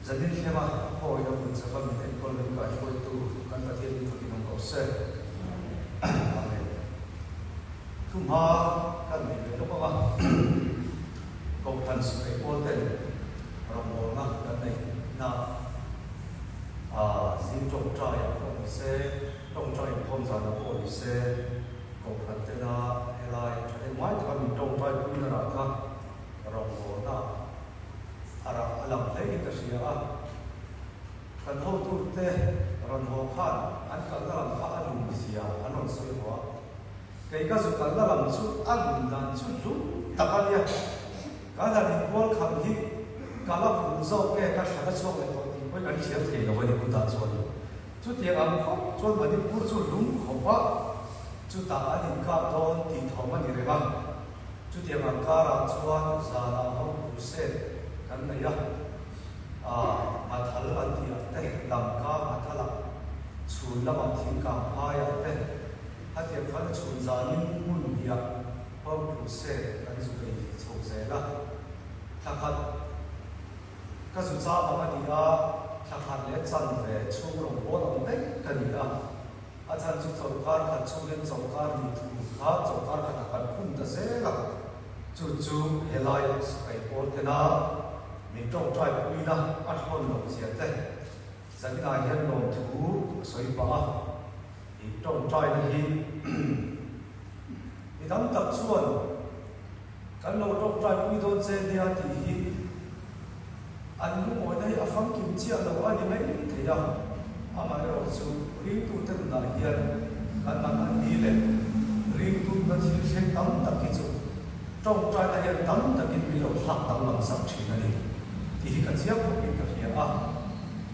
Jadi siapa kau yang mencoba minta kolom kau itu kan pasti itu kita kau share. Amin. Cuma kan ini tu apa? Kau kan sebagai polten orang orang kan ini xin trồng trai kau bisa trồng trai không sao nak kau bisa kau kan tena helai jadi mai kami trồng trai pun nak orang orang arah alam lagi tersiar kan hau tu teh ran hau kan an kan dalam kan sia anon sewa kai ka su kan dalam su an dan su lu takalia kada ni kual kham hi kala phu zo ke ka thada chok le ko ti koi kan chiam thei lo ni ku ta chon chu ti am kho chon ba ni pu chu lung kho ba chu ta ani ka don ti thoma ni re ba chu ti am ka ra chuan sa la hau pu se kan na ya mathal anti ate lamka mathala chun lama thingka phaya te hati khan chun zanin mun dia pom se kan zu kai chok se la thakhat ka zu cha ba dia thakhat le chan ve chung rong bo dong te kan dia a chan chu chok kar kha chung gen chok kar ni thu kha chok kar kha kan kun ta se la chu chu helai kai por te na mình trồng trái quý na ăn hòn lồng xiết thế, giờ cái này hiện lồng thú sấy bả, thì trồng trái này thì đắm tập xuân, cái lồng trồng trái quý đôn xe đi ăn thì ăn lúc mỗi đây ở phong kim chi ăn lồng ăn thì mấy thế à, mà cái lồng su riêng tu tên là hiện, ăn ăn đi lên, riêng tu nó chỉ sẽ đắm tập cái chỗ, trồng trái này hiện đắm tập cái bị lồng hạt đắm làm sạch chỉ này. Thì cái gì cũng bị cái gì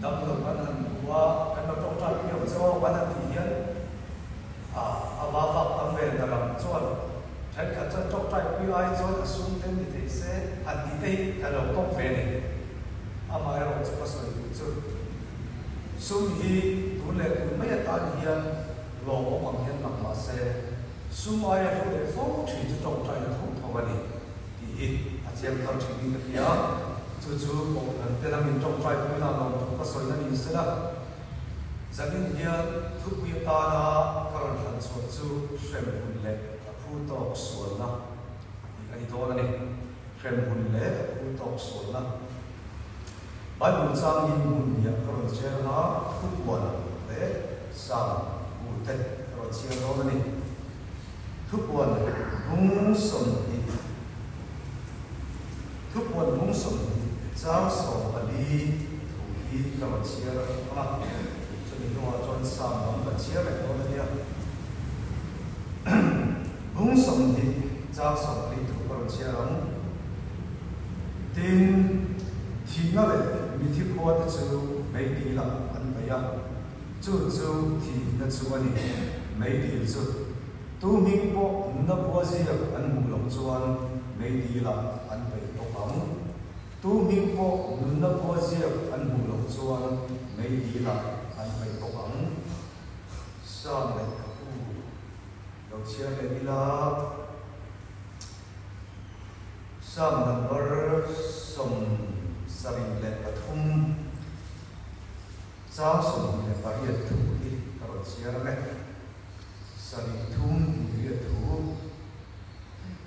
đâm vào cái này qua cái nó trong trái nhiều cho cái này thì hiện vào vào về là làm cho thấy cái trong trái quý ai cho cái sung tên thì thấy sẽ ăn đi đây cái lòng công về này mà cái lòng cho cái sự sung hi đủ lệ đủ mấy cái gì hiện lòng bằng hiện làm mà sẽ sung ai cũng để phóng chỉ trong trái nó không thua cái này thì xem tham chỉ đi cái gì chú một lần tên là mình trong trái cũng là lòng có soi nên sẽ là gia đình hiện thúc quy ta là các bạn hẳn số chú xem hồn lệ phu tộc số là cái đó là này xem hồn lệ phu tộc số là bài buồn sang in hồn nhẹ các bạn chơi là thúc buồn lệ sang buồn tết các bạn chơi đó là này thúc buồn hung sủng thúc buồn hung sủng giáo sổ ở đi thủ đi các bạn chia ra cho nên nó chọn sang nó là chia lại nó là gì hung sủng đi giáo sổ ở đi thủ các bạn chia ra tin thì nó lại bị thiệt qua cái chú mấy đi là anh bây giờ chú thì nó chú anh mấy đi chú tu mình bộ nó bộ gì anh mù lòng chú anh mấy đi là anh bây giờ không tu mình bộ nó có gì anh mù lộc chuan mấy đi là anh phải cố gắng sao này đầu chia này đi là sao number sum sarin lệ và thum sao sum lệ và hiện thủ đi đầu chia này sarin thum hiện thủ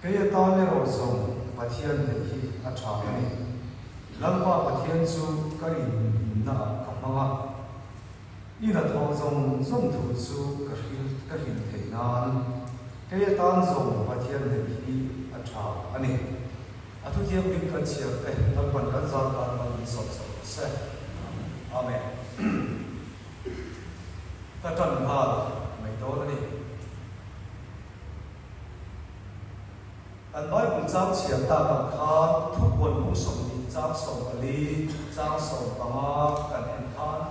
cái tao này rồi sum và thiên thì anh chọn này lâm ba và thiên su cái na cầm nga ina thong zong zong thu su cái hình thể nan cái tan zong và thiên thì a cha ani a thu thiên bin kan chia cái lâm quan kan za ta man sop sop se amen ta trần ha mấy đó đi anh nói cũng giáo chia ta bằng khan thúc quân cũng sống giáo sống ở lý giáo sống bằng cái anh khan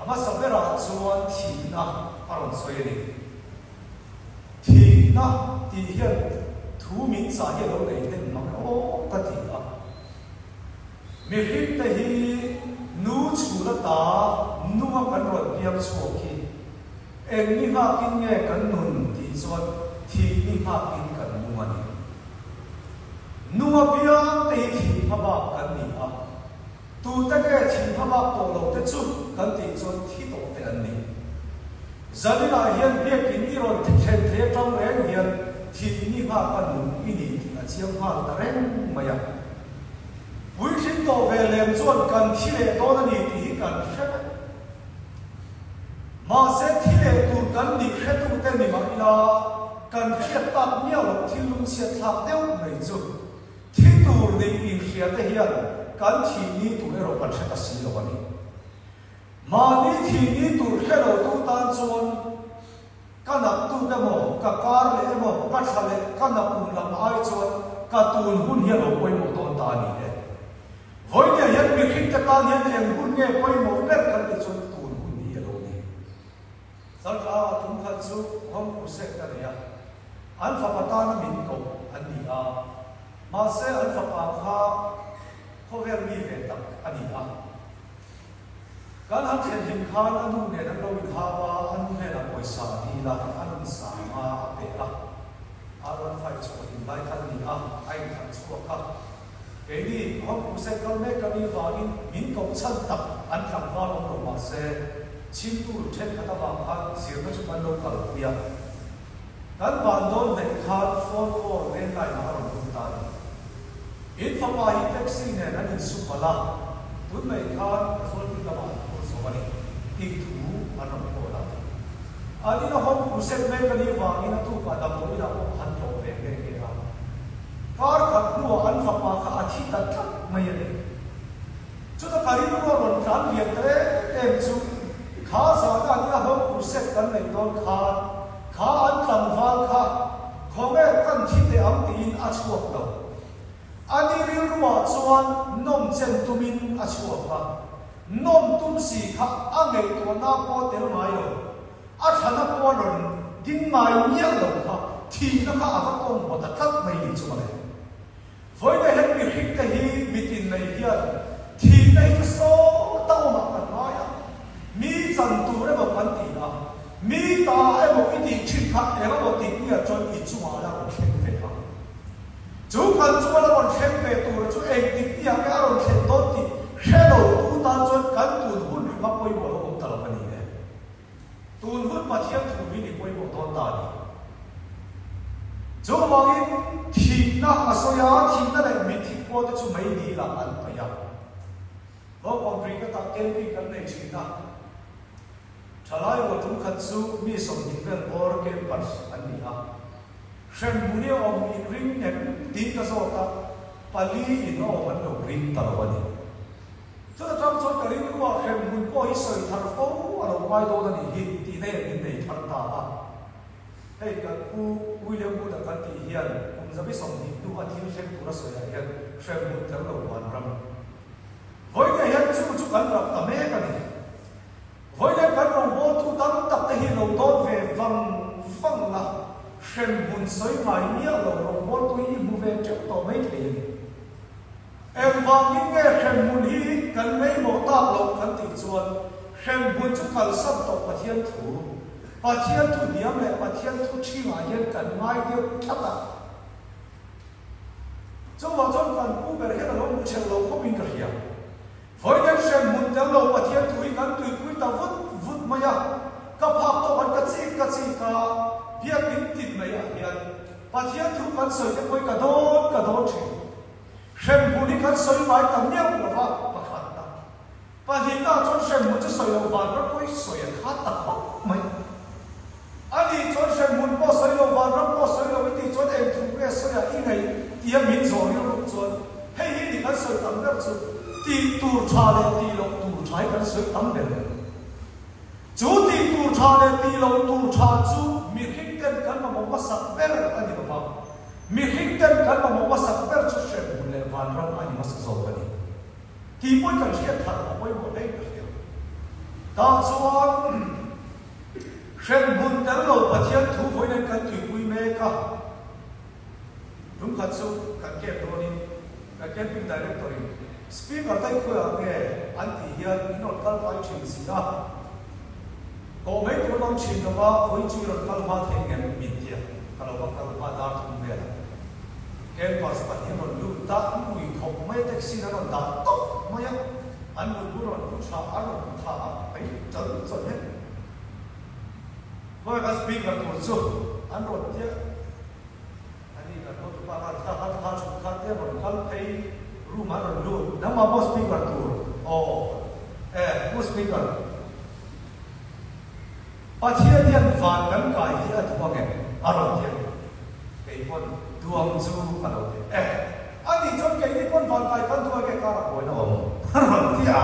mà sau cái đó chuan thì na anh nói đi thì na thì hiện thú mình xã hiện đâu này thì mà ô cái thì à mình hiện tại hi nu chủ là ta nu mà cần rồi biếng số khi em đi học kinh nghe cần nôn thì chuan thì đi học kinh cần mua này nua biang te thi phaba kan ni a tu ta ke thi phama to lo te chu kan ti chon thi to te an ni zanina hian bia kin ni ron the the tang reng hian thi ni ma kan nu ini a chiang ha ta reng maya pui thin to ve lem chuan kan thi le to na ni ti kan hre ma se thi le tu kan ni hre tu te ni ma ila kan khiat tak nia lo thil lung sia thak deu nei chu thi tur ni in khia te hian kan thi ni tu le ro kan hre ta si lo ani ma ni thi ni tu hre lo tu tan chuan kan nak tu ka mo ka kar le mo ka tha le kan nak um lam ai chuan ka tun hun hian lo poi mo ton ta ni le voi ne hian mi khit ta kan hian eng hun nge poi mo ber kan ti chuan tun hun ni lo ni sal ka tum khat chu hom ku se ka ya an fa pata na min ko an ni a ma se an fa pa kha kho ver mi ve tak ani a kan han chen him khan anu ne na lo kha wa an ne na poi sa ni la an sa ma pe la aron fai chu in lai kan ni a ai kan chu ka ke ni hom ku se kal me ka ni wa in min ko chan tak an thang wa lo ma se chin tu chen ka ta wa kha sir na chu kan lo kal ya kan ban don ne khan phone ko len lai na ron tu ta in fa pa hi taxi ne na in su pala tun mai khan phone tu ta ba ko so bani ti thu an ron ko la ani na hom ku se me ka ni wa in tu pa da mo ina ko han to ve ve ke ra kar khat nu an fa pa kha athi ta thak mai ne chu ta kari nu ron tran liam te em chu kha sa ka ni hom ku se kan nei don khan khá an tầm vang khá khó nghe căn thi tế ám tín á chuộc đâu anh đi riêng rùa chuan nôm chân tùm in á chuộc khá nôm tùm xì khá á ngày tùa na bó téo mái đâu á khá na bó rộn dính mái nhé đâu khá thì nó khá á khá ôm bó ta thắc mây đi chú mà này với đây hết bị khích tế hi bị tin này hiền thì đây cái số tao mà cần nói á mi dần tù đấy mà vấn tỷ à mi ta em một cái gì chuyện khác em một tiếng như cho ít chú mà là một chuyện về khác chú cần chú là một chuyện về tù chú em tiếng như cái là một chuyện tốt thì xe đầu tu ta cho cần tù hôn mà quay bộ là ông ta là vấn đề tù hôn mà thiên thủ vi thì quay bộ tốt ta đi chú mà cái thì na mà số ya thì na lại mình thì qua chú mấy đi là ăn phải ya và còn cái ta kêu cái này chỉ na Chalai wa tum khatsu mi som dingvel or ke pas ania shem muni om in ring nem tin ka so ta pali in o man lo ring ta wani so ta tram so ka ring wa shem mun ko hi soi thar fo alo mai do da ni hi ti ne in nei thar ta a hei ka ku William bu da kan ti hian kum zabi som ni tu a thil shem tu ra so ya hian shem mun tar lo wan ram voi ne hian chu kan rak ta me ka ni với lại các đồng bộ tu tâm tập thể hiện lòng tốt về vòng phăng là xem buồn soi mãi nhớ lòng bộ tu ý mu về trước tổ mấy tiền em vàng những nghe xem buồn hi cần mấy một ta lòng cần tình xuân xem buồn chút cần sắp tổ và thiên thủ điểm lại và thiên thủ chi mà hiện cần mai điều chắc là trong vào trong cần cũng về hết là lòng một chiều lòng không bình cả hiểu với những xem muốn theo lâu và thiên thủy cần tùy quý ta vút mà ya các pháp tổ vẫn cắt xí cả việc tính tịt này hiện và thiên thủy cần soi cái quý cả đốt chỉ xem muốn đi cần soi vài tầm nhau của pháp và khát ta và hiện ta cho xem muốn cho soi lâu vài rất quý soi khát ta không mấy anh đi cho xem muốn có soi lâu vài rất có soi lâu thì cho em thùng cái soi là ít ngày thì em miễn rồi nó lúc rồi hay thì cần soi tầm đất rồi ti tu cha le ti lo tu chai kan soi tam den chu ti tu cha le ti lo tu cha chu mi khik ten kan ma mo sak ber ani ba mi khik ten kan ma mo sak ber chu she bu le van ram ani mas zo ani ti poi kan che thar ma poi mo dei ka ta chuan shen bun tel lo pathian thu voi nen kan tui pui me ka rum khat chu kan ke do ni ka camping directory speaker tai khua nge anti hian inol kal pai thin sina ko mai ko long chin na wa voi chi ron kal ma theng nge min tia kalo wa kal ma dar thum ve la ken pas pa hian ron lu ta mui khop mai taxi na ron da to maya anh muốn buồn buồn thả anh muốn thả ấy chấn chấn hết với cái speaker của chú anh rồi chứ anh đi gần tôi ba cái thả chụp khát thế rồi khát thấy room anh rồi luôn nắm mà boss speaker của boss speaker à thiên thiên phản cắn cái gì anh thua nghe anh rồi thiên cái con duam chú anh rồi anh đi trong cái con phản cái con thua cái cara của nó anh rồi thiên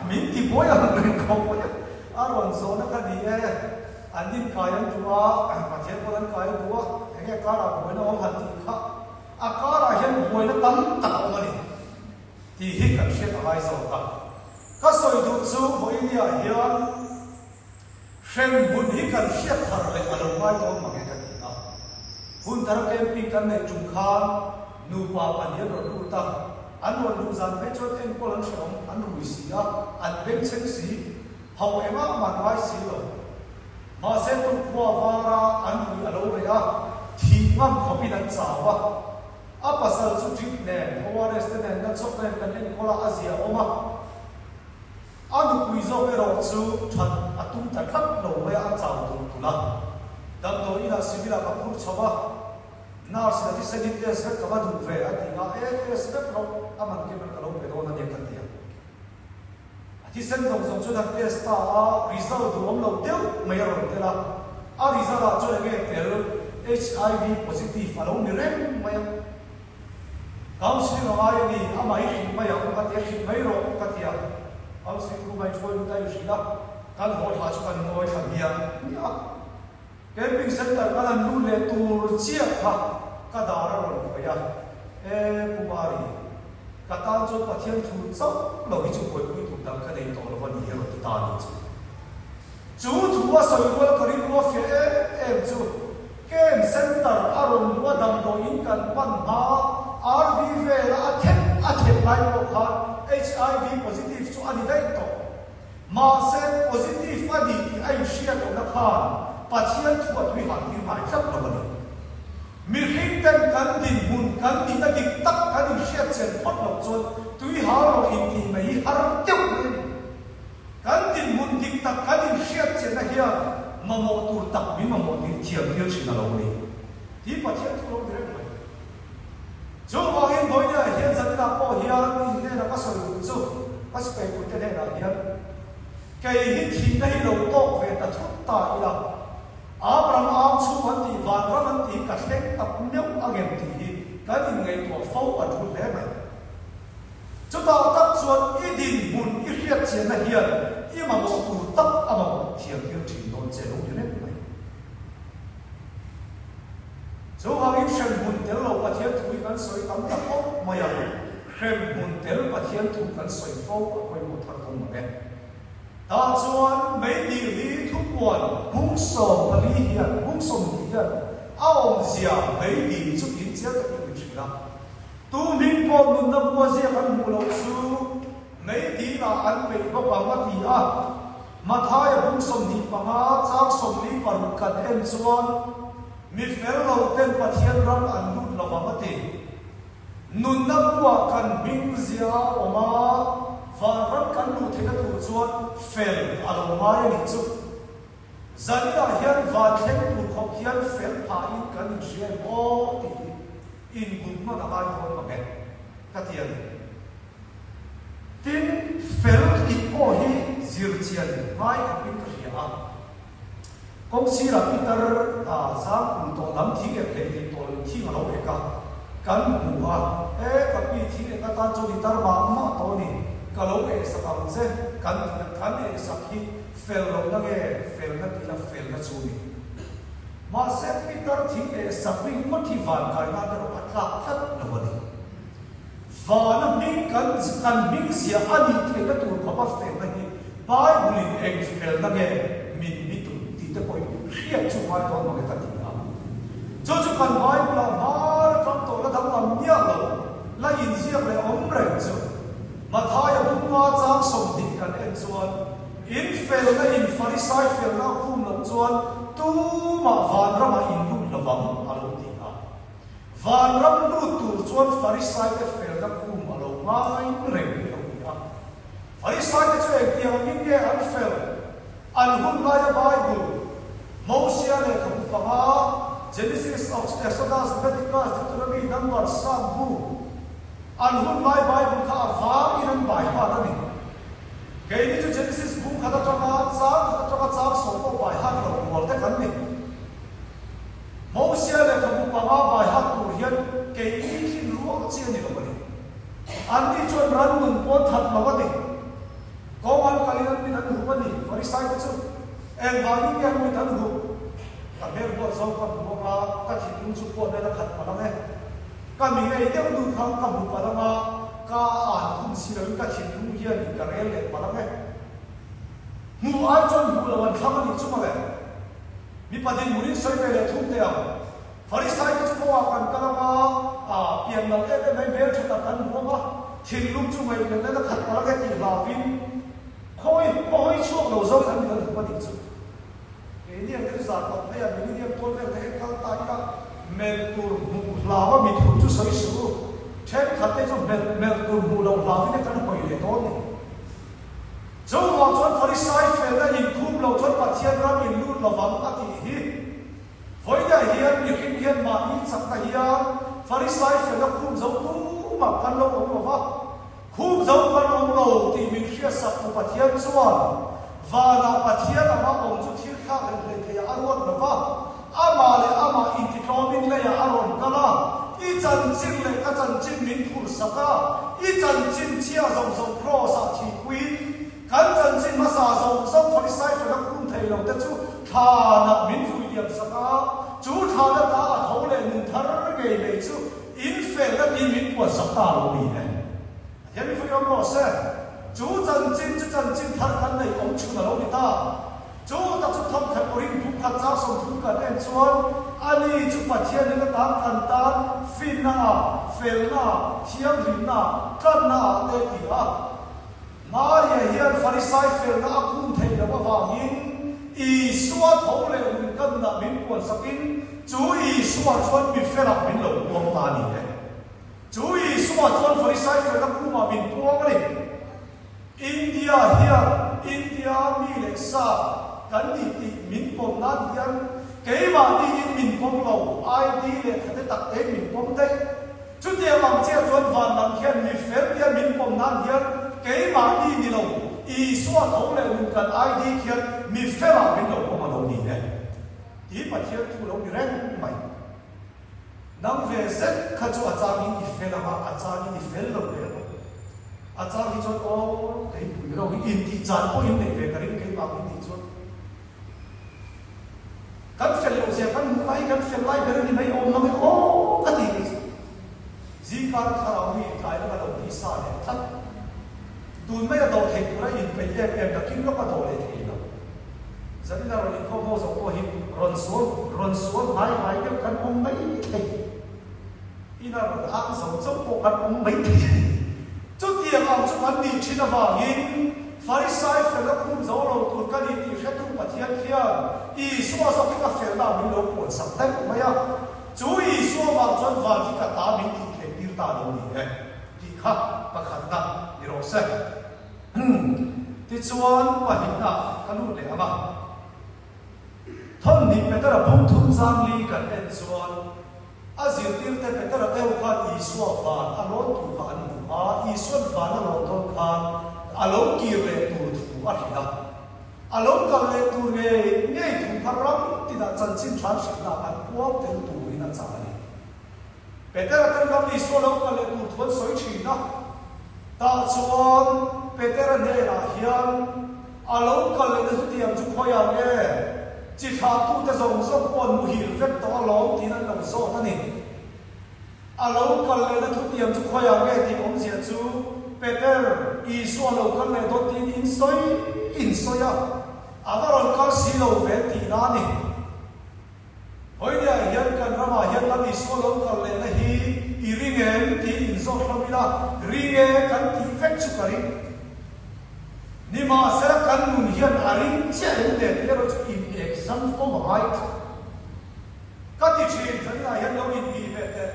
mình thì bôi anh lên không bôi anh rồi số nó cái gì anh đi cái anh chúa mà thiên con anh cái chúa cái cara của nó ông hận thì khác cara hiện bôi nó tắm tạo mà đi thì hít cái chuyện là ai sao cả các soi đục chú với đi à hiện xem buồn hít cái chuyện thật là ở đâu mai đó mà cái gì đó buồn thằng em pin cái này trung khan nu pa anh hiện rồi nu ta anh rồi nu dàn cái chỗ em có lần sống anh rồi xí á anh bên chân xí hậu em á mà nói xí rồi mà sẽ tụt qua vara anh rồi ở đâu vậy á thì ngắm không bị đánh sao á apa sal chu trip ne hoa restaurant na chok ne kan en kola azia oma anu kuizo pero chu than atum ta khap no we a chaw tu tula dam do ina sibila ka phur chawa na sa ti se dit es ka ba du ve ati ga es be pro aman ke man kalo pe do na de kan dia ati sen dong dong chu da test ta result du om lo teu mai ro te la a result a chu le ge tel HIV positive alo ni rem mai counseling ai ni amai hin mai ang ka te hin mai ro ka tia counseling ku mai choi ta yu sila kan hoi ha chuan noi kha mia ya camping center kan lu le tur chia kha ka dar ro ko ya kumari ka ta chu pathian thu chau lo hi chu koi pui thu dam ka nei to lo ni ro ta ni chu thu a soi ro ka ri ro fe chu kem center aron wa dam do in kan pan ha RV về là athem lại một ha HIV positive cho anh đây to mà sẽ positive anh thì anh share được nó ha patient của tôi hàng như vậy rất là vấn mi khi tên cán đình hùn cán đình đã bị tắc cán đình share trên phát lộc chôn tôi hà rồi in thì mấy hà tiêu lên cán đình hùn bị tắc cán đình share trên này kia mà một tuổi tắc mi mà một tuổi thiệt tiêu chỉ là lâu đi thì patient của tôi đấy chú vào hiện đối này hiện dân là có hiện nên là có sử dụng chú có sự kiện của thế này là hiện cái hiện thị này lâu to về ta thốt ta là Abraham chú vấn thì vạn ra vấn thì cả thế tập miếu anh em thì cái gì ngày của phâu ở chỗ thế này chúng ta tập chuột ý định buồn ý hiện chiến là hiện nhưng mà một tụ tập mà một thiền tiêu trình độ chế độ như thế này chú hàng in xem buồn tel lâu bắt hiện thui căn soi tắm tập ốc mày à xem buồn tel bắt hiện thui căn soi phâu ở quay một thằng không mà nghe ta chuan mấy điều lý thúc quần hung sầu và lý hiện hung sầu hiện ao già mấy điều chút in chết cái điều gì đó tu mình có muốn năm qua già ăn mù lâu su mấy điều là ăn bị có bằng mắt gì à mà thay hung sầu thì bằng á chắc sầu lý bằng cần em chuan mi fel lo ten pathian ram an lut lo wamati nun na kwa kan bing zia oma van ram kan lu thena tu chuan fel alo mai ni chu zania hian van theng tu khop hian fel pha in kan rian o ti in gun ma na ai thon ma ke ka tian tin fel ki o hi zir chian mai ka pin ka ria công sĩ là Peter sáng cùng tổ lắm thí nghiệm để thì tổ thi mà lâu cả cán mù các vị thí nghiệm các tan cho đi tar mà tổ đi cả lâu cái sắp ăn dễ cán cái sắp khi fail lâu nó nghe fail nó thì là fail nó chui mà sẽ Peter thí nghiệm sắp bị mất thì vạn cái nó được bắt lạc thất là vậy và nó mình cần mình sẽ ăn thì cái nó tụt có bắt fail này bài bullying anh fail nó nghe mình te poi riat chu mai ton ma ka ti na cho chu kan mai la mar kam to la dam lam nia lo la in ziak le om re chu ma tha ya bum ma chang som ti kan en chuan in fel na in farisai fel na khum lam chuan tu ma van ra ma in lu lawam alo ti na van ram lu tu chuan farisai ke fel na khum alo ngai re lo ti na Phải sai cái chuyện tiền những cái ăn phèo, ăn hôn lại Bible, Moses này không có ha, Genesis, Exodus, Leviticus, Deuteronomy, Numbers, Psalm, ăn hôn lại Bible cả vá in ăn bài hoa đó này. Cái này cho Genesis book khá cho các số của bài hát rồi của cái khẩn này. Moses này không có bài hát của hiện cái này khi luộc chiên này rồi này. Anh đi chọn rắn mừng bốn thật mà vậy. Có anh cái này mình ăn hụt này, phải sai cái chứ. Em vào những cái mình ăn hụt. Cả mấy bộ rau còn bộ mà các thịt cũng chụp bộ đây là thật mà lắm ấy. Cả mình ấy đều đủ khang cầm hụt mà lắm à. Cả anh cũng xí rồi các thịt cũng hiện cả cái này mà lắm ấy. Mù ai chọn hụt làวันkhang anh chụp mà vậy. Mi bắt đi mũi soi về để thùng tiêu. Phải sai cái chỗ nào cần cái nào tiền nào cái mấy bé chúng ta cần mua mà. Thì lúc chúng mày cái đó thật là cái gì là vin. Khôi chuộc đầu dâu thằng mình không có định dụng. Cái này cái giả tạo bây giờ mình đi tôi về cái khăn tay cái mền cùn mù là mình thủng chút sấy sữa. Trên thật đấy cho mền cùn mù đầu là cái này phải để tốt này. Dẫu họ chọn phải sai phải là nhìn khum lâu chọn bát thiên ra nhìn luôn là vắng các thì với đại hiền nhiều kinh hiền mà in sắc đại hiền phải sai phải là khum dẫu tu mà căn lâu ông là vắng. Khum dấu con ông đầu thì mình chia sẻ của bát thiên chuan và là bát thiên là mà ông chút thiên khác lên thì aron là vâng ama intikromin le aron kala i chan chin le ka chan chin min phur saka i chan chin chia zong zong pro sa thi quy kan chan chin ma sa zong zong phải sai phải là khum thầy lâu te chu tha na min phui diam saka chu tha na ta thâu le mun thar ge le chu in fe la ni min kwa sakta lo ni ne. Hiện bây giờ ông nói chú chân chân thật cắn này ông chú nào đi ta chú ta chú thông thật rin phúc khát giác sống phúc khát em chuan anh chú bát thiên nên ta cắn ta phin na phèn na thiam hình na cắn na tê kỳ à mà hiện phải sai phèn na cũng thấy là vàng in ý xóa thấu lệ mình cắn na mình quan sát in chú ý xóa chuan mình phèn na mình lồng quăng ta đi chú ý số chọn phải sai phải là khu mà mình buông cái này India mi lệ sa cắn đi mình buông nát hiền cái mà đi mình buông lâu ai đi lệ cái tắc tế mình buông đấy chút tiền bằng chia chọn vạn làm hiền mình phép hiền mình buông nát hiền cái mà đi lâu ý số thấu lệ mình cần ai đi hiền mình phép là mình lâu mà lâu đi đấy ý mà hiền thu lâu đi rèn mày nang về rất khá cho anh in đi phê là anh in đi phê lâu đấy anh in cho ô cái bùi rồi in đi chán có in này về cái bao in đi cho căn phê lâu giờ căn phê lại cái này mấy ông nó mới ô cái gì cả khảo mi cái nó đầu đi xa đấy thật đun mấy cái đầu thầy tụi nó in về em đã kinh nó cái đầu này thì nó dẫn ra rồi không bao giờ có hình run xuống hai cái căn ông mấy thầy ina rồi ăn sống trong bộ căn ông mấy thầy chút tiền ông chút ăn đi trên là vàng in phải sai phải là khung dấu lâu tụi cái đi thì sẽ tung bát thiên kia ý số sau cái phèn nào mình lâu cuốn sắm tay của mày à chú ý số vàng chọn vàng thì cả ta mình thì cái tiêu ta đâu nhỉ thì khác và khác nặng thì rồi sẽ thì chọn và hiện tại cái lúc này mà thôn đi bây giờ là bông thun giang ly cái em chọn azir tiêu te bây giờ là em khoan ý số vàng anh nói tụ vàng ý số vàng anh nói tụ vàng along kia về tụ tụ ở đây along cái về tụ nghe tụ phật rong thì đã chân chính truyền sinh là anh quang tên tụ đi na trả đi bây giờ là cái ý số along cái về tụ thuần soi chỉ na ta chọn bây giờ là này là hiền along cái về tụ tiệm chụp khoai à nghe chỉ thà tu te zong zong quan mu hil vet to long tin an lo zo ta ni along kal le na thu tiam chu khoya nge ti om zia chu Peter i so lo kal le do tin in soya avaron kal si lo ve ti na ni hoi dia hian kan rama hian la i so lo kal le na hi i ringen ti in zo hlamila ringe kan ti vet chu kari ni ma sa kan nun hian arin chen de le ro chu some form of right. Các thị trường thấy là hiện lâu in về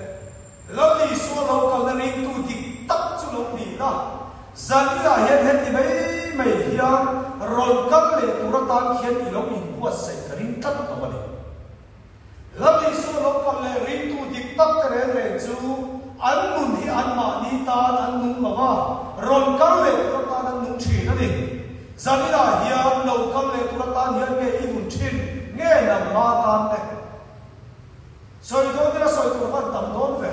lâu đi xua lâu cầu nên tu thì tấp chú lâu đi đó zani la hian heti mai hian ron kal le turatan khian ilo in buat sai karin tat awani lami so lo kal le rin tu dik tak kare le chu an nun hi an ma ni tan an nun mawa ron kal le turatan an nun thi na ni zani la hian lo kal le turatan hian nge i nun thin nge na ma tan le soi do dira soi tu van tam don ve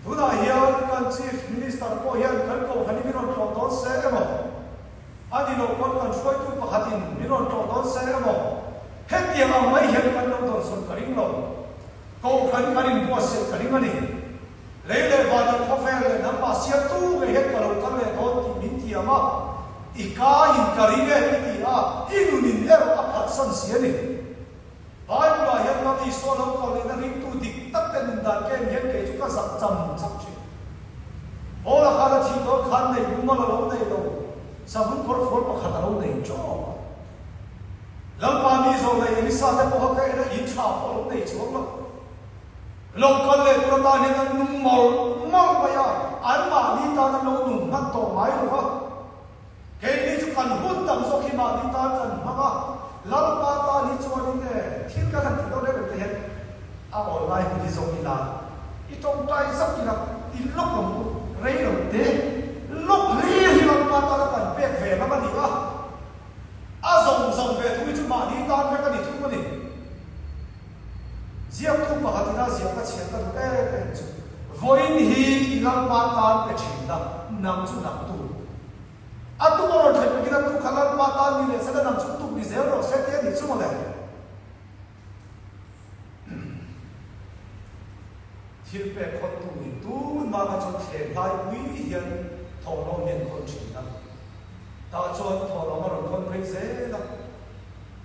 tuna hian kan chief minister po hian kan ko hani mi ron to don se emo ani lo kon kan soi tu pakhatin mi ron to don se emo het yang mai hian kan lo don son karing lo ko kan karin po se karing ani leile va da khofer le na pa sia tu ve het ka lo kan le do ti min ti ama ika in karinge ti a inunin ero aphat san sia ni ai ba hian ma ti so lo ko le na ring tu dik tak ten da ke hian ke chu ka sak cham chak chi ola khala thi do khan nei bu ma lo nei lo sa hun por for pa khata lo nei cho lam pa mi zo nei ni sa te po ka ina in cha po lo nei chu lo lo ko le tu ta ni na nu mol ba ya an ma ni ta na lo nu na to mai lo ha ke ni chu kan hun dam so ki ma ni ta kan ma ba lam pa ta ni chu ni ne thil ka kan do le te hen a online ni zo ni la I tong tai sak ni la I lok lo rei lo te lok ri hi lam pa ta kan pek ve ma ni ka a zong zong ve thu chu ma ni ta ka ni thu ma ni ziak tu pa ha na ziak ka chen ka e chu voin hi lam pa ta pe chin da nam chu nam tu atu mo ro thai ki na tu khalan pa ta ni le sa nam chu tu ni zero ro se te ni chu mo le thil pe khot tu ni tu ma ka chu the lai wi hian tho lo hian kon chin da ta chon tho lo ma ro kon phei se da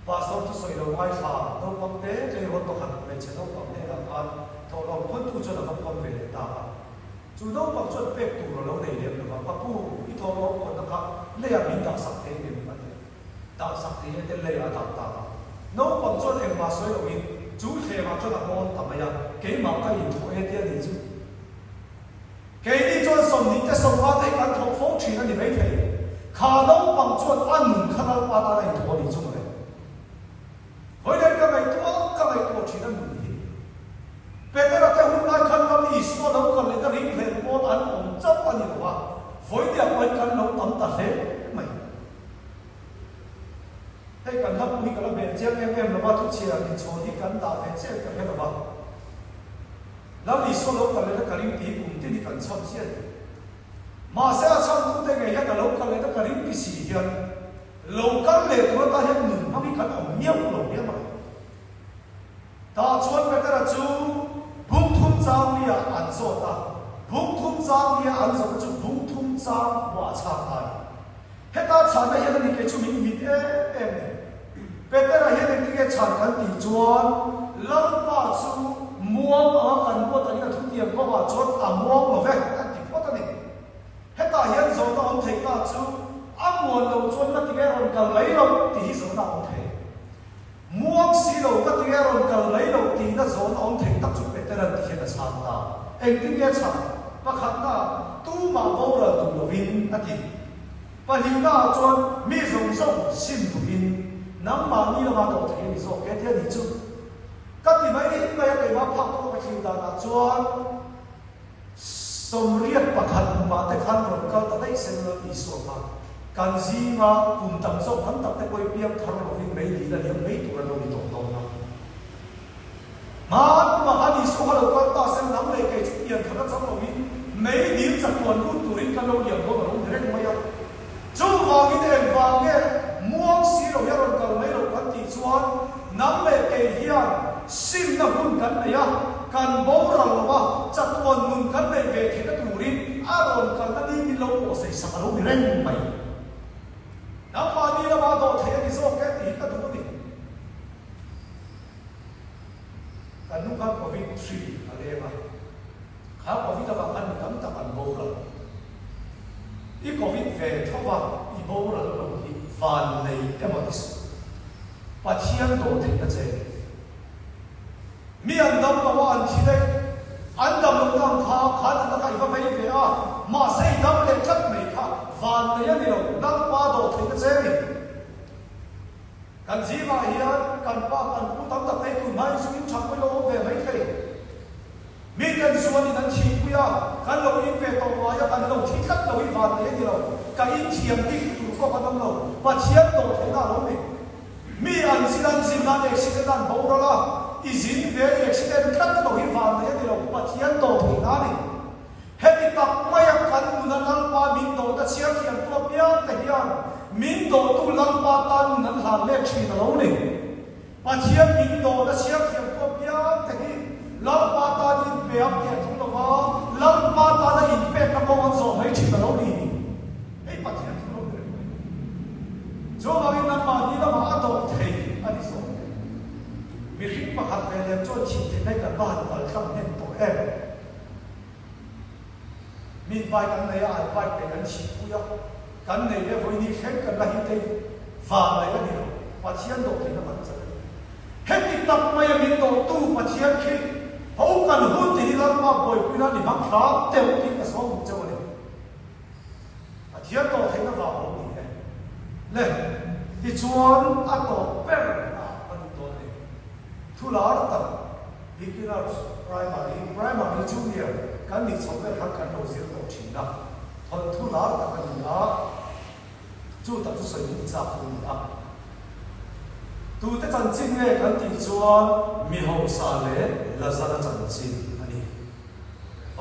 pastor tu soi lo mai sa no pam te le ho to khat le che no pam te la an tho lo kon tu chu la kon ve ta chu no pam chu pe tu lo nei le ba pa pu I tho lo kon da ka le ya min da sak te ni ma te da sak te te le ya ta ta no pam chu em ma soi lo in chú thề mà cho là con tầm này cái mà cái hình thổi hết đi chứ cái đi cho sầm đi cái sầm qua đây cái thổi phong chuyện này mấy thầy khả đâu bằng cho ăn khả đâu qua ta này thổi đi chung này hồi đây cái này thổi chuyện này mình bây giờ là cái hôm nay khăn năm đi số đâu còn lấy cái hình thầy con ăn ổn chấp ăn nhiều quá hồi đây quay khăn đâu tắm tạt hết màyให้กันทับมีกันเป็นเจ้าแม่เราว่าทุกเชียร์เป็นโชว์ที่กันตาเป็นเจ้ากันให้เราว่าแล้วอีส่วนเรากันเลยถ้ากันริมตีกลุ่มที่นี่กันชอบเชียร์มาเสียชอบทุกเด็กไงกันเรากันเลยถ้ากันริมปีสี่เดือนเรากันเลยตัวตาเห็นหนึ่งเขามีกันเอาเงี้ยเราเงี้ยมาตาชวนไปแต่ละจูบุ้งทุ่มจ้างเนี่ยอันโซตาบุ้งทุ่มจ้างเนี่ยอันโซก็จูบุ้งทุ่มจ้างว่าชาตายให้ตาชาได้เห็นนี่แกจูมีมิดเอ็มเป็นแต่ละเห็นที่แกฉันกันตีจวนลังป้าซูม่วงกันพวกตอนนี้ทุกเดียมก็ว่าจวนม่วงหรอเว้ยกันตีพวกตอนนี้ให้ตาเห็นโซนองเทก้าซูม่วงเราจวนก็ตีแกรอนกันไหลเราตีโซนองเทม่วงสีเราก็ตีแกรอนกันไหลเราตีนั่นโซนองเทตักจุดเป็นแต่ละที่เห็นฉันตาเองที่แกฉันประคับตาตู้มาโบราณตัววินนั่นทีปะหิงหน้าจวนมีสงสงชิมตัววินน้ำมันนี่เรามาต่อเทียนนี่โซ่แกเทียนนี่จุดก็ที่ไม่ได้ไม่ได้มาพักตัวไปคิวดานาจวนสมเรียกประคันมาแต่ขันรถเขาแต่ได้เซ็นเลยอีโซ่มาการซีมาปุ่มตั้งโซ่ขันตั้งแต่ไปเปียกทารกวิ่งไม่ดีแล้วยังไม่ตัวเราไม่ตกตรงนะมาขันอีโซ่เราก็ต่อเส้นน้ำเลยแกจุดเปลี่ยนขันตั้งเราวิ่งไม่ดีจากตัวรุ่นตัวนี้กันเราเดี่ยวตัวเราเร่งไม่ยากจู่วางนี่เองวางเนี่ยม่วงสีเราเยอะเรากันไม่เรากันตีชวนน้ำเลยเกี่ยซิมน้ำหุ่นกันเลยกันโบราณว่าจัดวันมุ่งกันเลยเวทีนักดูริอารมณ์กันนั่นนี่เราโอเสสารเราเร่งไปน้ำมันนี่เรามาต่อเทียนที่โซ่แก่ตีกันดูนี่กันนุ่งกันโควิด3อะไรมาข้าวโควิดเรากันตั้งแต่กันโบราณอีโควิดเวทว่าอีโบราณเราที่ฟันในเอมอดิสปัจจัยตัวที่นั่นเองมีอันดับว่าอันที่ได้อันดับลงดังข้าขันอันดับใครก็ไม่ได้มาใส่ดับเล็กชัด phàn này đi đâu đang qua đồ thấy cái gì cần gì mà hiện cần qua cần cũng tắm tập đây tụi mai suy nghĩ chẳng có đâu về mấy thầy mình cần xuân thì đang chịu bây giờ cần lâu in về tàu hóa cần lâu thích khắc lâu in phàn này đi đâu cần in chiếm đi tụi có cần đông lâu và chiếm đồ thế nào đâu mi ăn xin ăn xin ăn accident ăn bầu đó là izin về accident khắc lâu in phàn này đi đâu và chiếm đồ thế nào này hết tập mai cần muốn ăn qua mình đồ đã chiếm chiếm tua biếng thế hiền mình đồ tu lăng ba tan năn làm lệ chỉ lâu này và chiếm mình đồ đã chiếm chiếm tua biếng thế hiền lăng ba tan in về ấp tiền chúng nó vào lăng ba tan in về các con rồi mấy chỉ lâu này ấy bắt chiếm chúng nó được cho vào cái năm mà đi nó mà đồ thế anh đi rồi mình khi mà học về làm cho chỉ thế này cả bạn ở trong nên tổ em mình bài cái này ai bài cái này chỉ cúi cái này về với đi hết cái này đây và này cái điều và chiến đấu thì nó vẫn sẽ hết cái tập mà mình đầu tu và chiến khi hậu cần hôn thì làm mà bồi quy nó thì mắc khó tiêu đi cái số một chỗ này và chiến đấu thì nó vào hậu thì này thì chuan ăn đồ bèn ăn đồ này thu lá đó tập beginner primary junior cái này sau cái học cái đầu tiên đầu chính đó còn thu lá đó cái gì đó chú tập chú sử dụng tập tu đó tu tới chân chính này cái thì chuan mi hậu sa lệ là ra chân chính anh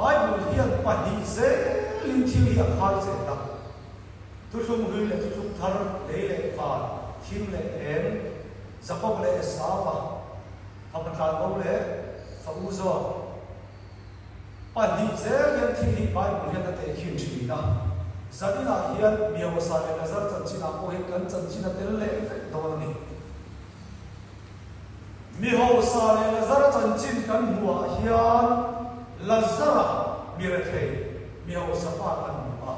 ai muốn hiện bản đi dễ linh thiêng hiện hai dễ đó tu không hư lệ tu không thar lệ lệ phà thiên lệ em Jacob lệ Sava học cái câu lệ phá uzo bản đi dễ hiện thiên hiện bài muốn hiện tại hiện chỉ đó giờ đi là hiện miêu sa lệ là ra chân chính là có hiện chân chính là tên lệ đó này miêu sa lệ là ra chân chính cái mùa hiện là ra miệt thề miêu sa pa cái mùa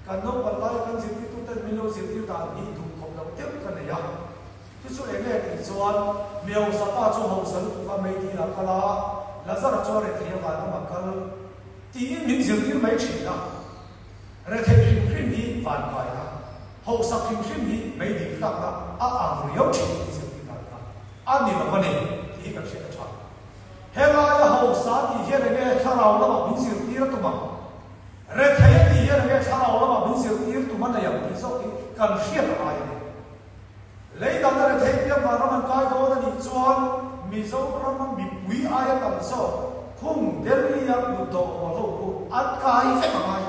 cái nó còn lại cái gì thì tụi tên miêu gì thì ta đi thuộc không đâu tiếp cái này à cái số này thì chuan miêu sa pa cho hậu sinh của cái mấy đi là cái là ra cho để thề vào nó mà cái tí mình gì thì mấy chỉ đó rồi thề phim đi phản bài đó hậu sắc phim đi mấy đi khác đó riêu chỉ thì gì đó anh đi mà cái này thì cái sẽ chọn hết là hậu sắc thì hiện tại cái thằng nào nó mình gì thì nó tụi mình rồi thề thì hiện tại cái thằng nào nó mình gì thì tụi mình làอย่างนี้so cái cần thiết là ai này lấy đằng này thề cái mà nó mình cái đó là đi chọn mình dấu nó mình bị quý ai ở đằng sau không đến đi ăn được đồ mà đâu ăn cái phải mà ai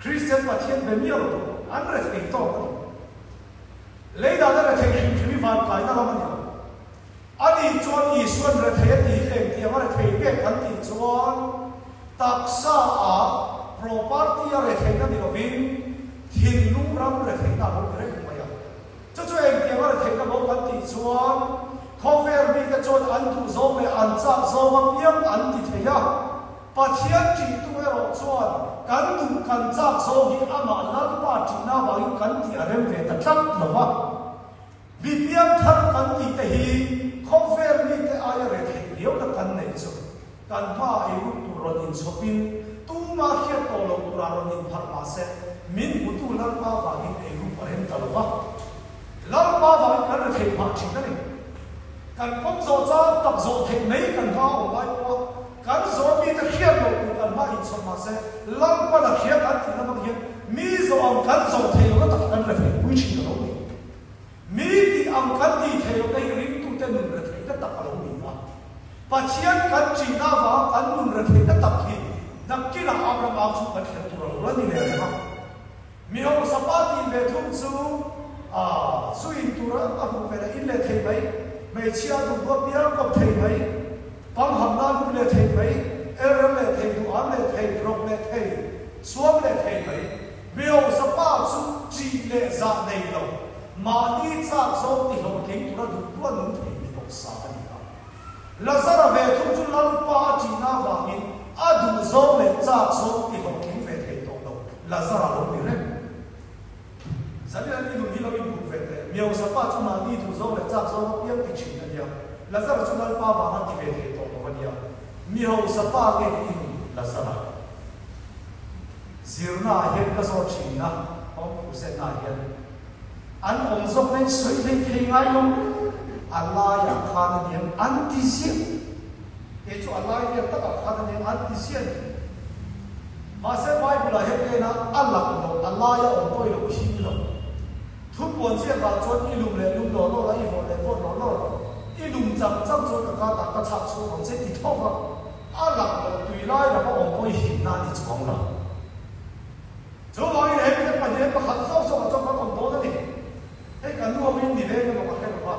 Christian mà thiên về miêu rồi ăn rồi thì to lấy đằng này thề thì phải cái nó làm gì anh đi chọn ý xuân rồi thề thì khen thì mà thề cái anh đi chọn tác sa property rồi thề nó đi vào vin thiên lu ram rồi thề nó vào cái này mà cho em thì mà thề nó vào anh đi chọn cover bị cái chọn anh tu zoom này anh chắc zoom mà biếng anh đi thề à và thiên chỉ tu cái rồi chọn cần tu cần chắc zoom thì anh mà lát ba chỉ na vào cái cần thì anh về tập chắc là vậy vì biếng thật cần thì thì cover bị cái ai rồi thề liệu là cần này chứ cần mà ai tu rồi in shopping tu mà khi tổ lộc tu rồi in phát mà sẽ mình cũng tu lát ba vào cái ai cũng phải hem tao vậy lát ba vào cái thề mà chỉ cái này cần công số cho tập số thề mấy cần thao lại qua cần số mi cái khiết đồ cần mà in shop mà sẽ lát ba là khiết cần thì nó bằng khiết mi số ông cần số thề nó tập cần là phải quý chỉ nó đi mi thì ông cần thì thề nó đây riêng tu tên mình là thề nó tập ở đâu đi và chiến cần chỉ na vào cần mình là thề nó tập thì đặc kỳ là Abraham áo chú cần khiết tu rồi lên đi này không mi ông sắp đi về thung chú suy tu rồi ông về là in lệ thề mấy mấy chia tu có biết có thề mấy bằng hầm na cũng lệ thề mấy er lệ thề tu ăn lệ thề rong lệ thề xuống lệ thề mấy mi ông sắp chú chỉ lệ ra này đâu mà đi ra số thì không kính tu ra được tuân đúng thì mi ông sa đi là ra về thung chú lăng pa chỉ na vàng in đủ số lệ ra số thì không kính về thề đâu là ra đâu đi đấy giờ này đi đúng đi là mình cũng về đấy miêu sa pa chúng ta đi thủ dấu để chắc dấu biết cái chuyện này nhá là sao chúng ta pa vào hàng thì về thì tổ nó vậy miêu sa pa cái gì là sao zirna hian ka so thina om kusen na hian an om zok nei soi nei thei ngai lo Allah ya khan niam anti-sim e chu Allah ya ta khan niam anti-sim ma se Bible he ke na Allah lo Allah ya om koi lo shi lo thu pon che ka chon ilum le lum lo lo la I fo le fo lo lo ilum chang chang chu ka ta ka chak chu om se ti thok Allah lo tui lai la om koi hin na ni chong la zo wa ni he ke pa ne pa khat so so ka chong ka om do ni he ka nu om ni ve ka ma ka ba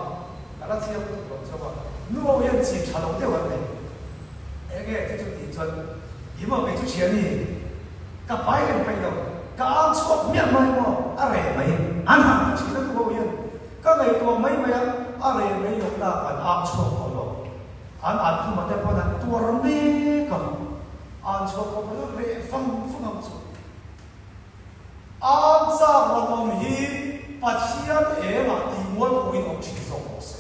ala chi ya ko so ba nu om yan chi cha lo de wa ne e ge te chu ti chon yi mo be chu chen ni ka pai len pai lo ka ang chok mian mai mo a re mai an ha chi na nu om yan ka ngai to mai mai a re mai lo da an ang chok ko lo an an thu ma de pa na tu ram me ka an chok ko lo re fang fang am chok an sa ro nom hi Pathian e ma ti mol ko in om chi so ko se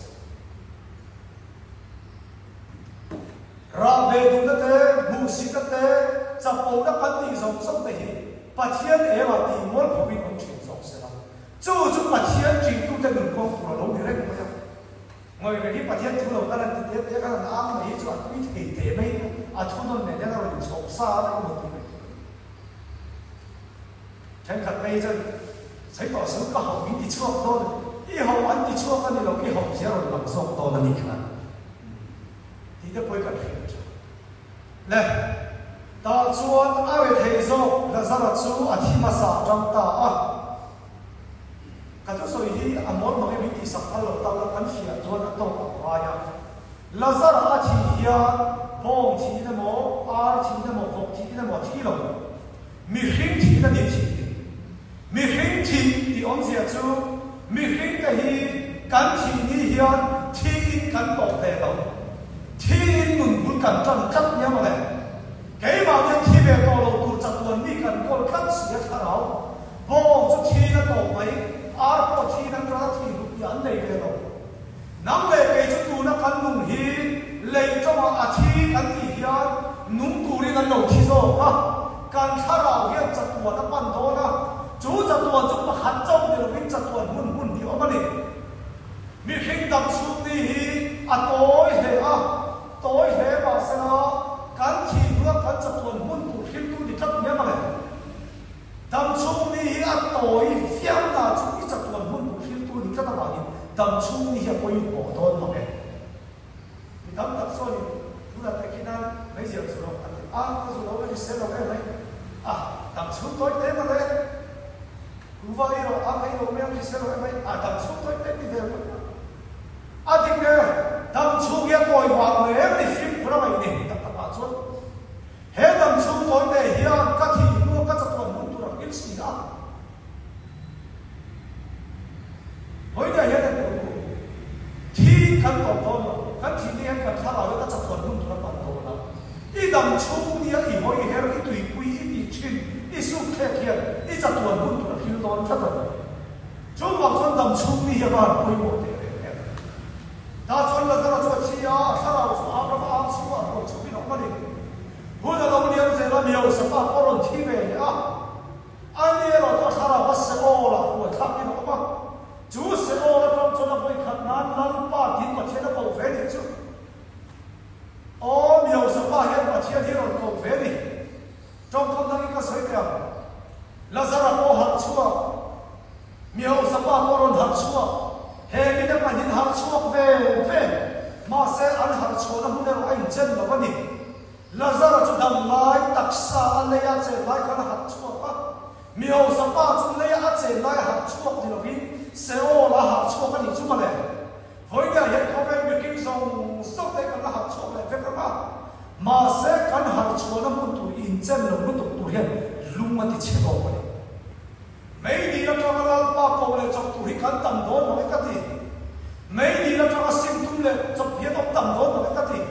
ra be du na te bu si ta te cha po na kan ti so so te hi Pathian e ma ti mol ko in om chi so se la chu Pathian chi tu te nun ko ko lo ni re ko ya ngoi re hi Pathian thu lo ka lan ti te ka lan ang mai chu a tu ti te mai a thu non ne na ro so sa na ko ti chen ka pe chen sai tỏ sự có học những chuộc thôi, đi học ăn đi chuộc cái này là cái học sẽ rồi làm sao to là mình cả, thì nó phải cần hiểu chứ. Này, ta chuộc ai về thầy rồi là sao là chú à thi mà sao trong ta à, cái chỗ gì à muốn mà cái mình đi sắp tới rồi ta là ăn phiền chuộc là to quá ya, là sao là thi ya, phong thi nó mỏ, ar thi nó mỏ, phong thi nó mỏ thi rồi, mi hình thi nó điểm thi. Mi hình thì ông sẽ chú mi hình cái hi căn thì ni hiền thì căn bảo vệ đâu thì mình muốn căn chân cắt nhá mà này cái mà những thì về đó là tu chặt tuần mi căn có cắt sửa thà nào vô chú thì nó tổ mấy ar có thì nó ra thì lúc nhận này về đâu nắm về cái chú tu nó căn nung hi lấy cho mà thì căn thì hiền nung tu đi nó đầu thì rồi à căn thà nào hiền chặt tuần nó ban đó na chú chặt tuần chúng mà khát trong thì là vinh chặt tuần mun thì ông anh mi hình đập xuống đi à tối hè mà sẽ nó cắn thì vừa cắn chặt tuần mun tụ hình tu thì cắt nhé mà này đập xuống đi à tối phiền là chúng đi chặt tuần mun tụ hình tu thì cắt vào đi đập xuống đi hay coi bỏ thôi mà này thì đập xuống đi chúng ta thấy cái nào mấy giờ rồi à cái rồi nó đi xem nó cái này à đập xuống tối thế mà đấy vậy rồi anh ấy nói mấy cái rồi mấy đằng xuống tôi đến đi về thì cái đằng xuống cái bồi hoàng này thì phim của nó mày đi tập xuống hết đằng xuống tôi để hiện các thị mua các tập đoàn muốn tôi làm cái gì đó với đây hiện là thì căn tổng thôi mà căn thị này căn thà là các tập đoàn muốn tôi làm bản đồ là đi đằng xuống đi thì mỗi cái cái tùy quy đi trên đi xuống khe kia đi tập đoàn muốn tôi làm đón thất rồi, chúng bảo chúng đầm chung đi vào quay bộ thế này, ta chọn là ta chọn chi à, ta là chọn áo nó áo xuống à, còn chọn cái nó cái gì, hôm nayเราเรียนเสร็จแล้วมีเอาสภาพก็ร้อนที่เวรอ่ะอันนี้เราต้องทำอะไรเสโอละหัวทับนี่หรอกมั้งจูเสโอแล้วต้องชนะไปขัดนั้นนั่งป้าทิ้งมาเชื่อเราเวรนี่จูอ๋อมีเอาสภาพเห็นมาเชื่อที่เราเวรนี่จงคำนั้นก็สวยงามLazara ko har chua miao sapa koron har chua he mi na panin har chua ve ma se an har chua na hune ro ai chen lo bani Lazara chu dam lai taksa an le ya che lai kan har chua pa miao sapa chu le ya che lai har chua di lo bin se o la har chua ka ni chu ma le hoi ya he ko ve mi king song sok te kan har chua le ve ka ma se kan har chua na mun tu in chen lo lu tu he lung mati che lo bani mấy đi nó cho nó ba câu này trong tuổi cán tầm đó mà cái gì mấy đi nó cho nó sinh tung lên trong phía đông tầm đó mà cái gì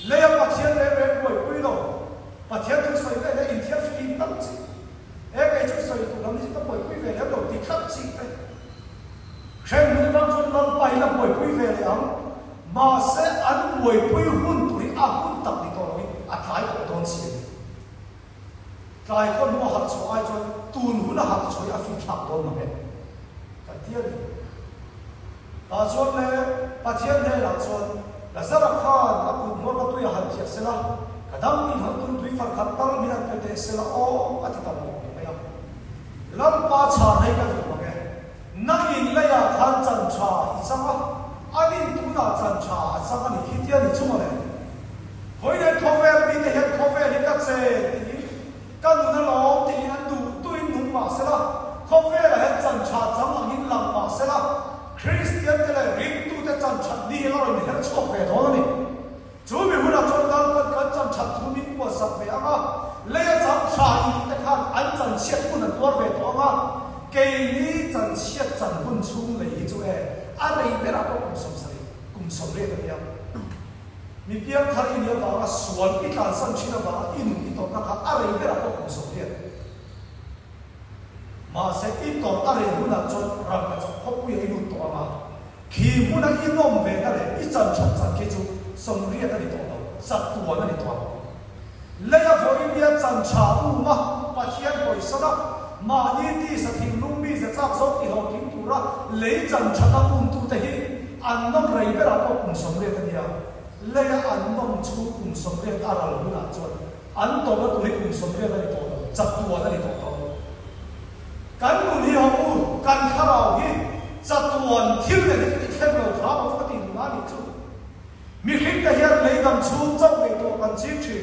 lấy ông bà thiên lấy về buổi quy đồ bà thiên chúng soi về lấy in thiên phim tâm gì cái chúng soi tụi nó mới có buổi quy về lấy đầu thì khắc gì đấy xem người ta cho nó bay là buổi quy về đấy ông mà sẽ ăn buổi quy hun tuổi à hun tập thì còn nói à thái của con gì trái con mua hạt nu na hak choi a fi thak don ma he ka tia ni ta chuan le pathian he la chuan la zara khan a kun mo ka tu ya han chia sela kadang ni han tun tui far khat tal mi na pe te sela o ati tam mo me ya lam pa cha nei ka du ma ke nang in la ya khan chan cha i changa anin tu na chan cha changa ni hitia ni chuma le hoi ne thovel bi te he thovel ni ka che kan na lo ti an du tui nu ma sela thovel la he chan cha changa ni lam ma sela Christian te le ring tu te chan cha ni lo ni he chok ve do ni chú bị hút vào trong đó vẫn có trong chặt thú minh của sập về ama lấy trong trà y tế khan anh chân xét cũng là多về đó ama cái lý chân xét chân quân chung lấy chú ấy anh ấy biết là cũng sống đấy đấy mình biết thay nhiều đó là xuân ít là sân chi là đó in ít đó là anh ấy biết là cũng sống đấy mà sẽ ít đó anh ấy hút vào trong rằng là trong không có gì hút đó mà khi hút vào ít nôm về đó là ít chân chặt chân cái chú sông riếtนั่นตัวเราสัตว์ตัวนั่นตัวเลยพออินเดียจันทราอุมาปัจจัยบ่อยสักมายี่ที่สถิงลุงมีจะจับสอบที่เราทิ้งตัวละเลยจันทราอุ้มตัวเฮีอันนั้นไรเวลาก็อุ้มสมเด็จเนี่ยเลยอันนั้นชูอุ้มสมเด็จอะไรหรือหน้าจวนอันตัวตัวให้อุ้มสมเด็จนั่นตัวเราจับตัวนั่นตัวเรากันมุ่งที่เขาพูดกันข้าวที่จับตัวทิ้งเลยที่แค่เราพระมันก็ติดมาดิจูมีคลิปแต่เฮียเลยดำชูเจ้าไปตัวกันชี้ชี้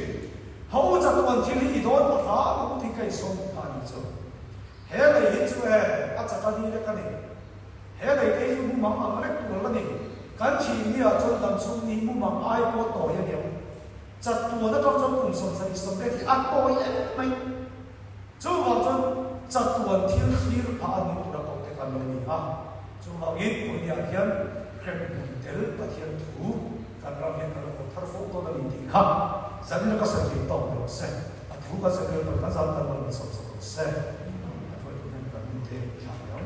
เขาจะตัวที่นี่โดนปะทะกูที่ใกล้สมผ่านจูเฮ้เลยฮิจูอาจจะกันนี่เล็กกันนี่เฮ้เลยไอ้ยูมังอังเล็กตัวละนี่กันทีนี่จนดำชูนี่มุมังไอ้ปวดต่อยังเดียวจัดตัวนั้นต้องกลุ่มสมสนิสมเด็จที่อัดตัวยังไม่จูว่าจนจัดตัวที่นี่ผ่านตัวเราตัวกันเลยนี่จูว่าอินคนอยากเห็นเครดิตเดลปะเทียนถูกันเราเห็นเราทาร์ฟตัวนั้นดีครับสันนิษฐานก็สังเกตต้องเราเสร็จถูกก็สังเกตต้องการสันนิษฐานเราสมสมเสร็จถ้าตัวนี้กันนี่เท่าไหร่